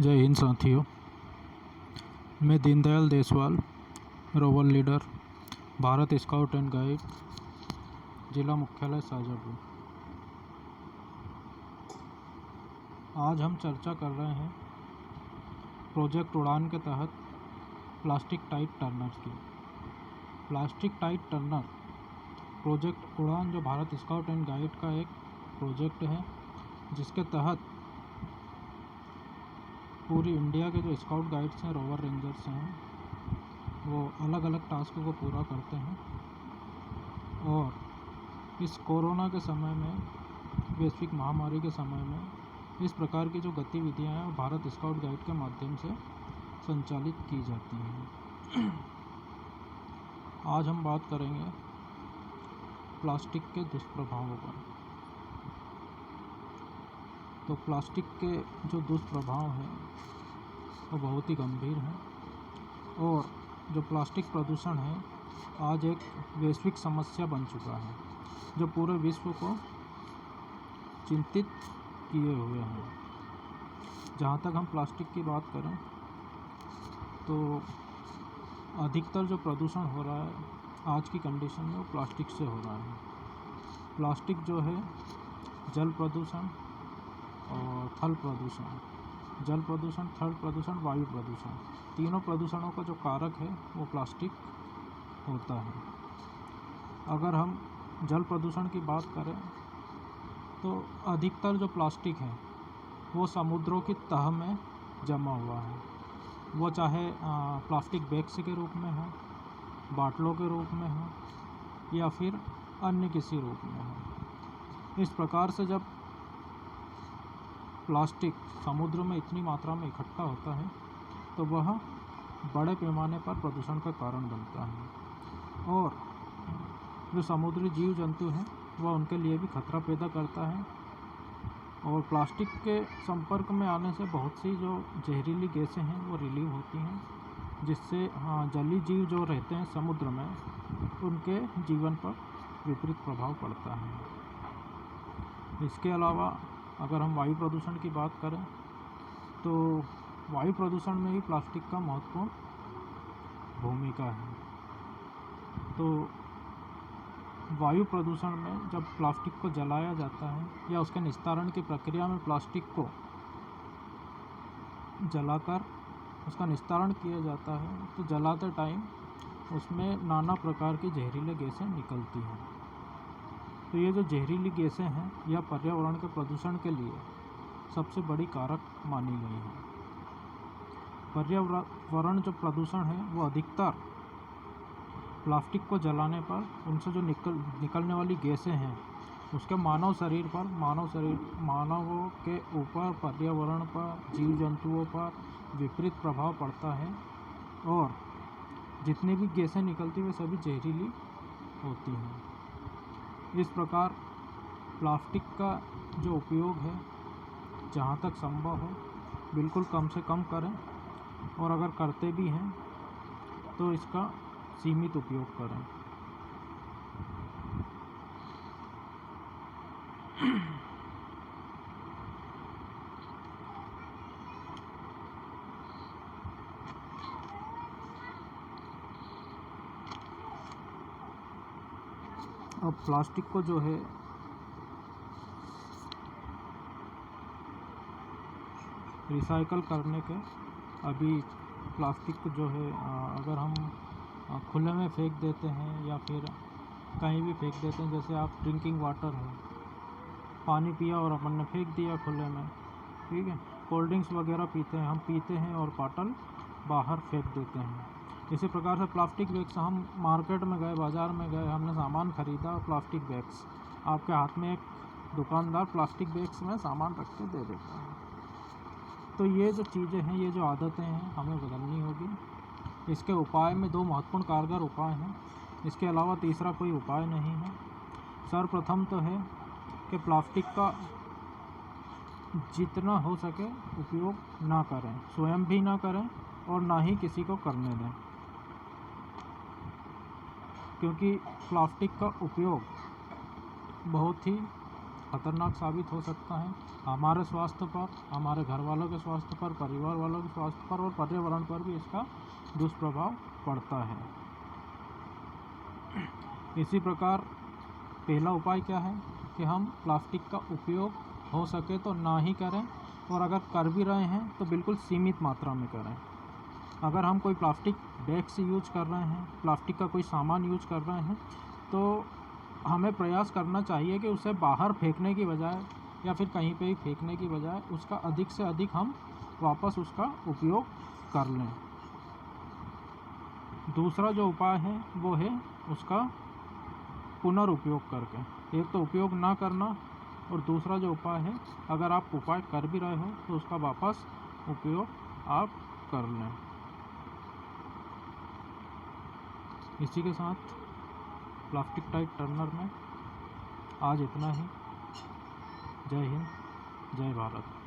जय हिंद साथियों। मैं Deendayal Deswal, rover leader, Bharat scout and guide, जिला मुख्यालय शाजापुर। आज हम चर्चा कर रहे हैं प्रोजेक्ट उड़ान के तहत प्लास्टिक टाइट टर्नर की। प्लास्टिक टाइट टर्नर प्रोजेक्ट उड़ान जो भारत स्काउट एंड गाइड का एक प्रोजेक्ट है, जिसके तहत पूरी इंडिया के जो स्काउट गाइड्स हैं, रोवर रेंजर्स हैं, वो अलग अलग टास्क को पूरा करते हैं। और इस कोरोना के समय में, वैश्विक महामारी के समय में इस प्रकार की जो गतिविधियां हैं वो भारत स्काउट गाइड के माध्यम से संचालित की जाती हैं। आज हम बात करेंगे प्लास्टिक के दुष्प्रभावों पर। तो प्लास्टिक के जो दुष्प्रभाव हैं वो बहुत ही गंभीर हैं, और जो प्लास्टिक प्रदूषण है आज एक वैश्विक समस्या बन चुका है, जो पूरे विश्व को चिंतित किए हुए हैं। जहाँ तक हम प्लास्टिक की बात करें तो अधिकतर जो प्रदूषण हो रहा है आज की कंडीशन में वो प्लास्टिक से हो रहा है। प्लास्टिक जो है जल प्रदूषण और थल प्रदूषण, जल प्रदूषण, थल प्रदूषण, वायु प्रदूषण, तीनों प्रदूषणों का जो कारक है वो प्लास्टिक होता है। अगर हम जल प्रदूषण की बात करें तो अधिकतर जो प्लास्टिक है वो समुद्रों की तह में जमा हुआ है। वो चाहे प्लास्टिक बैग्स के रूप में हो, बाटलों के रूप में हो, या फिर अन्य किसी रूप में हो। इस प्रकार से जब प्लास्टिक समुद्र में इतनी मात्रा में इकट्ठा होता है तो वह बड़े पैमाने पर प्रदूषण का कारण बनता है, और जो समुद्री जीव जंतु हैं वह उनके लिए भी खतरा पैदा करता है। और प्लास्टिक के संपर्क में आने से बहुत सी जो जहरीली गैसें हैं वो रिलीव होती हैं, जिससे जलीय जीव जो रहते हैं समुद्र में उनके जीवन पर विपरीत प्रभाव पड़ता है। इसके अलावा अगर हम वायु प्रदूषण की बात करें तो वायु प्रदूषण में भी प्लास्टिक का महत्वपूर्ण भूमिका है। तो वायु प्रदूषण में जब प्लास्टिक को जलाया जाता है या उसके निस्तारण की प्रक्रिया में प्लास्टिक को जलाकर उसका निस्तारण किया जाता है तो जलाते टाइम उसमें नाना प्रकार की जहरीली गैसें निकलती हैं। तो ये जो जहरीली गैसें हैं यह पर्यावरण के प्रदूषण के लिए सबसे बड़ी कारक मानी गई है। पर्यावरण जो प्रदूषण है वो अधिकतर प्लास्टिक को जलाने पर उनसे जो निकलने वाली गैसें हैं उसके मानव शरीर पर, मानवों के ऊपर, पर्यावरण पर, जीव जंतुओं पर विपरीत प्रभाव पड़ता है। और जितनी भी गैसें निकलती वे सभी जहरीली होती हैं। इस प्रकार प्लास्टिक का जो उपयोग है जहाँ तक संभव हो बिल्कुल कम से कम करें, और अगर करते भी हैं तो इसका सीमित उपयोग करें। अब प्लास्टिक को जो है रिसाइकल करने के, अभी प्लास्टिक को जो है अगर हम खुले में फेंक देते हैं या फिर कहीं भी फेंक देते हैं, जैसे आप ड्रिंकिंग वाटर है, पानी पिया और अपन ने फेंक दिया खुले में, ठीक है। कोल्ड ड्रिंक्स वगैरह पीते हैं, हम पीते हैं और बॉटल बाहर फेंक देते हैं। इसी प्रकार से प्लास्टिक बैग्स, हम मार्केट में गए, बाज़ार में गए, हमने सामान ख़रीदा, प्लास्टिक बैग्स आपके हाथ में एक दुकानदार प्लास्टिक बैग्स में सामान रख के दे देता है। तो ये जो चीज़ें हैं, ये जो आदतें हैं हमें बदलनी होगी। इसके उपाय में दो महत्वपूर्ण कारगर उपाय हैं, इसके अलावा तीसरा कोई उपाय नहीं है। सर्वप्रथम तो है कि प्लास्टिक का जितना हो सके उपयोग ना करें, स्वयं भी ना करें और ना ही किसी को करने दें, क्योंकि प्लास्टिक का उपयोग बहुत ही खतरनाक साबित हो सकता है हमारे स्वास्थ्य पर, हमारे घर वालों के स्वास्थ्य पर, परिवार वालों के स्वास्थ्य पर और पर्यावरण पर भी इसका दुष्प्रभाव पड़ता है। इसी प्रकार पहला उपाय क्या है कि हम प्लास्टिक का उपयोग हो सके तो ना ही करें, और अगर कर भी रहे हैं तो बिल्कुल सीमित मात्रा में करें। अगर हम कोई प्लास्टिक बैग से यूज कर रहे हैं, प्लास्टिक का कोई सामान यूज कर रहे हैं, तो हमें प्रयास करना चाहिए कि उसे बाहर फेंकने की बजाय या फिर कहीं पे भी फेंकने की बजाय उसका अधिक से अधिक हम वापस उसका उपयोग कर लें। दूसरा जो उपाय है वो है उसका पुनर्उपयोग करके। एक तो उपयोग ना करना, और दूसरा जो उपाय है, अगर आप उपाय कर भी रहे हो तो उसका वापस उपयोग आप कर लें। इसी के साथ प्लास्टिक टाइप टर्नर में आज इतना ही। जय हिंद, जय भारत।